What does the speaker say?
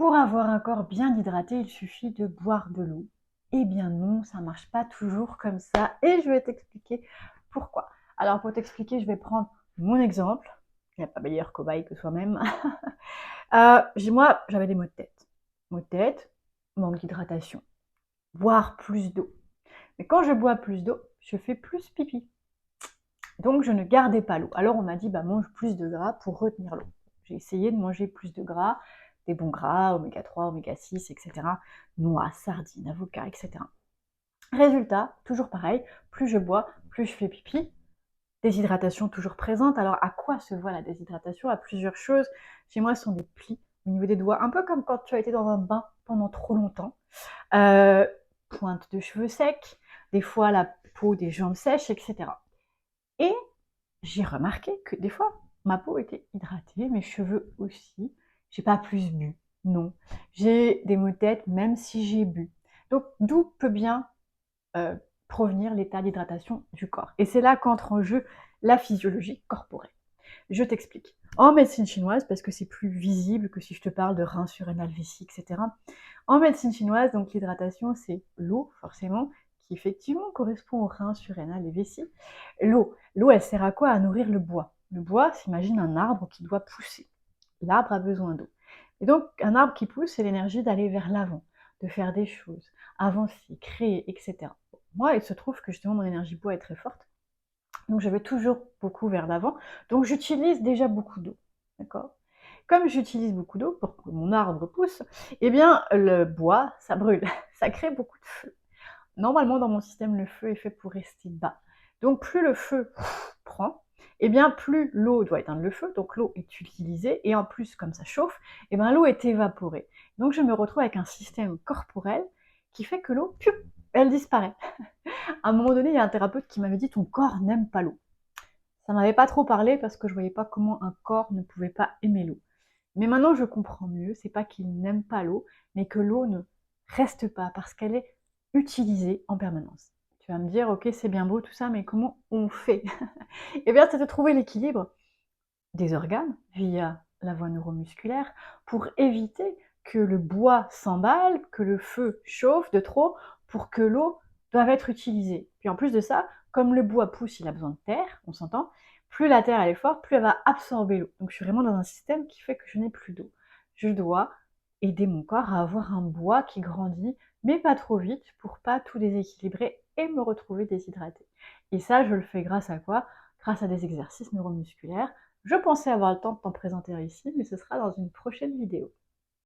Pour avoir un corps bien hydraté, il suffit de boire de l'eau. Eh bien non, ça ne marche pas toujours comme ça et je vais t'expliquer pourquoi. Alors pour t'expliquer, je vais prendre mon exemple. Il n'y a pas meilleur cobaye que soi-même. Moi, j'avais des maux de tête. Maux de tête, manque d'hydratation. Boire plus d'eau. Mais quand je bois plus d'eau, je fais plus pipi. Donc je ne gardais pas l'eau. Alors on m'a dit, bah mange plus de gras pour retenir l'eau. J'ai essayé de manger plus de gras, des bons gras, oméga 3, oméga 6, etc. Noix, sardines, avocats, etc. Résultat, toujours pareil, plus je bois, plus je fais pipi. Déshydratation toujours présente. Alors à quoi se voit la déshydratation? À plusieurs choses. Chez moi, ce sont des plis au niveau des doigts, un peu comme quand tu as été dans un bain pendant trop longtemps. Euh, Pointe de cheveux secs, des fois la peau des jambes sèches, etc. Et j'ai remarqué que des fois, ma peau était hydratée, mes cheveux aussi. J'ai pas plus bu, non. J'ai des maux de tête même si j'ai bu. Donc, d'où peut bien euh, provenir l'état d'hydratation du corps? Et c'est là qu'entre en jeu la physiologie corporelle. Je t'explique. En médecine chinoise, parce que c'est plus visible que si je te parle de rein surrénal, vessie, etc. En médecine chinoise, donc l'hydratation, c'est l'eau, forcément, qui effectivement correspond au rein surrénal et vessie. L'eau, elle sert à quoi? À nourrir le bois. Le bois, s'imagine un arbre qui doit pousser. L'arbre a besoin d'eau. Et donc, un arbre qui pousse, c'est l'énergie d'aller vers l'avant, de faire des choses, avancer, créer, etc. Moi, il se trouve que justement, mon énergie bois est très forte. Donc, je vais toujours beaucoup vers l'avant. Donc, j'utilise déjà beaucoup d'eau. D'accord? Comme j'utilise beaucoup d'eau pour que mon arbre pousse, eh bien, le bois, ça brûle. Ça crée beaucoup de feu. Normalement, dans mon système, le feu est fait pour rester bas. Donc, plus le feu prend, eh bien, plus l'eau doit éteindre le feu. Donc, l'eau est utilisée. Et en plus, comme ça chauffe, eh bien, l'eau est évaporée. Donc, je me retrouve avec un système corporel qui fait que l'eau, elle disparaît. À un moment donné, il y a un thérapeute qui m'avait dit ton corps n'aime pas l'eau. Ça m'avait pas trop parlé parce que je voyais pas comment un corps ne pouvait pas aimer l'eau. Mais maintenant, je comprends mieux. C'est pas qu'il n'aime pas l'eau, mais que l'eau ne reste pas parce qu'elle est utilisée en permanence. Tu vas me dire, ok, c'est bien beau tout ça, mais comment on fait? Eh bien, c'est de trouver l'équilibre des organes via la voie neuromusculaire pour éviter que le bois s'emballe, que le feu chauffe de trop, pour que l'eau doive être utilisée. Puis en plus de ça, comme le bois pousse, il a besoin de terre, on s'entend, plus la terre elle est forte, plus elle va absorber l'eau. Donc je suis vraiment dans un système qui fait que je n'ai plus d'eau. Je dois aider mon corps à avoir un bois qui grandit, mais pas trop vite pour pas tout déséquilibrer et me retrouver déshydratée. Et ça, je le fais grâce à quoi? Grâce à des exercices neuromusculaires. Je pensais avoir le temps de t'en présenter ici, mais ce sera dans une prochaine vidéo.